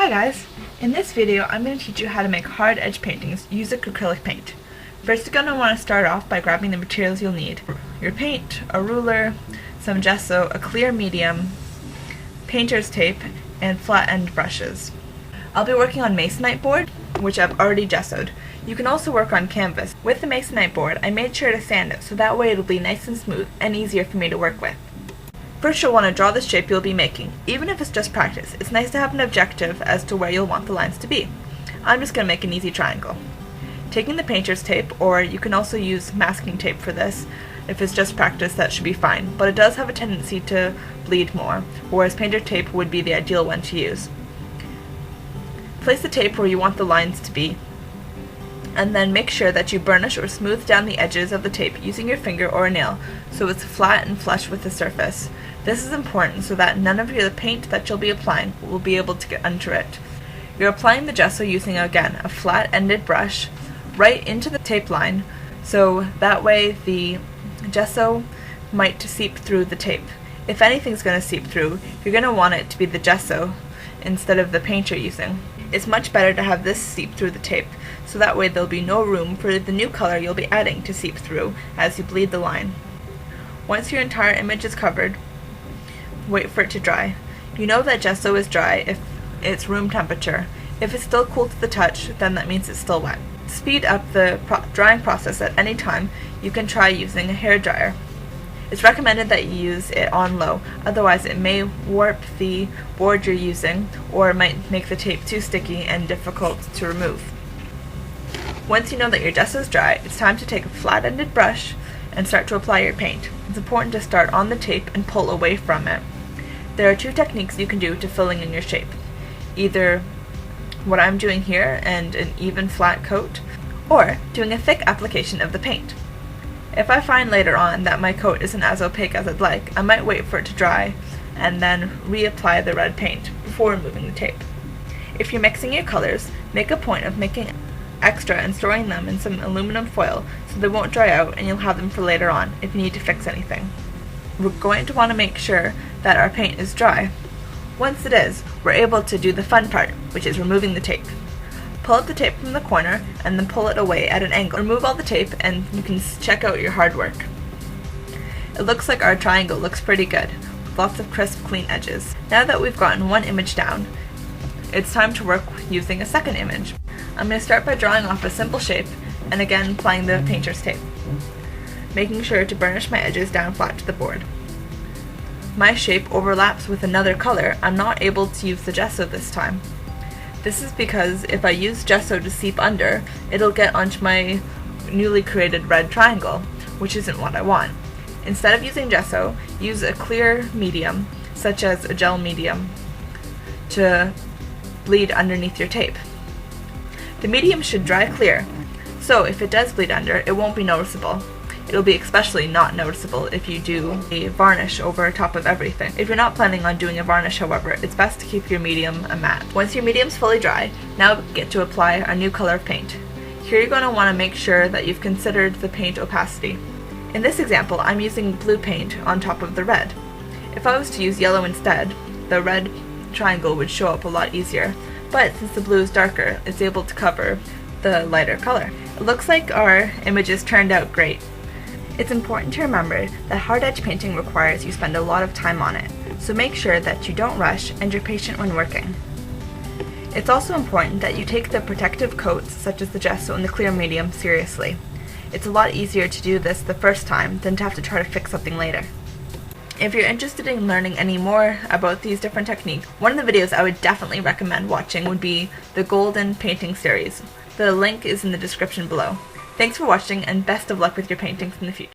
Hi guys! In this video I'm going to teach you how to make hard edge paintings using acrylic paint. First you're going to want to start off by grabbing the materials you'll need. Your paint, a ruler, some gesso, a clear medium, painter's tape, and flat end brushes. I'll be working on masonite board, which I've already gessoed. You can also work on canvas. With the masonite board I made sure to sand it so that way it'll be nice and smooth and easier for me to work with. First you'll want to draw the shape you'll be making. Even if it's just practice, it's nice to have an objective as to where you'll want the lines to be. I'm just going to make an easy triangle. Taking the painter's tape, or you can also use masking tape for this, if it's just practice that should be fine, but it does have a tendency to bleed more, whereas painter tape would be the ideal one to use. Place the tape where you want the lines to be, and then make sure that you burnish or smooth down the edges of the tape using your finger or a nail so it's flat and flush with the surface. This is important so that none of the paint that you'll be applying will be able to get under it. You're applying the gesso using, again, a flat-ended brush right into the tape line, so that way the gesso might seep through the tape. If anything's going to seep through, you're going to want it to be the gesso instead of the paint you're using. It's much better to have this seep through the tape, so that way there'll be no room for the new color you'll be adding to seep through as you bleed the line. Once your entire image is covered, wait for it to dry. You know that gesso is dry if it's room temperature. If it's still cool to the touch, then that means it's still wet. To speed up the drying process at any time, you can try using a hair dryer. It's recommended that you use it on low, otherwise it may warp the board you're using or it might make the tape too sticky and difficult to remove. Once you know that your gesso is dry, it's time to take a flat-ended brush and start to apply your paint. It's important to start on the tape and pull away from it. There are two techniques you can do to filling in your shape. Either what I'm doing here and an even flat coat, or doing a thick application of the paint. If I find later on that my coat isn't as opaque as I'd like, I might wait for it to dry and then reapply the red paint before removing the tape. If you're mixing your colors, make a point of making extra and storing them in some aluminum foil so they won't dry out and you'll have them for later on if you need to fix anything. We're going to want to make sure that our paint is dry. Once it is, we're able to do the fun part, which is removing the tape. Pull up the tape from the corner and then pull it away at an angle. Remove all the tape and you can check out your hard work. It looks like our triangle looks pretty good, with lots of crisp, clean edges. Now that we've gotten one image down, it's time to work using a second image. I'm going to start by drawing off a simple shape and again applying the painter's tape, making sure to burnish my edges down flat to the board. My shape overlaps with another color. I'm not able to use the gesso this time. This is because if I use gesso to seep under, it'll get onto my newly created red triangle, which isn't what I want. Instead of using gesso, use a clear medium, such as a gel medium, to bleed underneath your tape. The medium should dry clear, so if it does bleed under, it won't be noticeable. It'll be especially not noticeable if you do a varnish over top of everything. If you're not planning on doing a varnish, however, it's best to keep your medium a matte. Once your medium's fully dry, now we get to apply our new color of paint. Here you're going to want to make sure that you've considered the paint opacity. In this example, I'm using blue paint on top of the red. If I was to use yellow instead, the red triangle would show up a lot easier, but since the blue is darker, it's able to cover the lighter color. It looks like our images turned out great. It's important to remember that hard edge painting requires you spend a lot of time on it, so make sure that you don't rush and you're patient when working. It's also important that you take the protective coats, such as the gesso and the clear medium, seriously. It's a lot easier to do this the first time than to have to try to fix something later. If you're interested in learning any more about these different techniques, one of the videos I would definitely recommend watching would be the Golden Painting series. The link is in the description below. Thanks for watching and best of luck with your paintings in the future.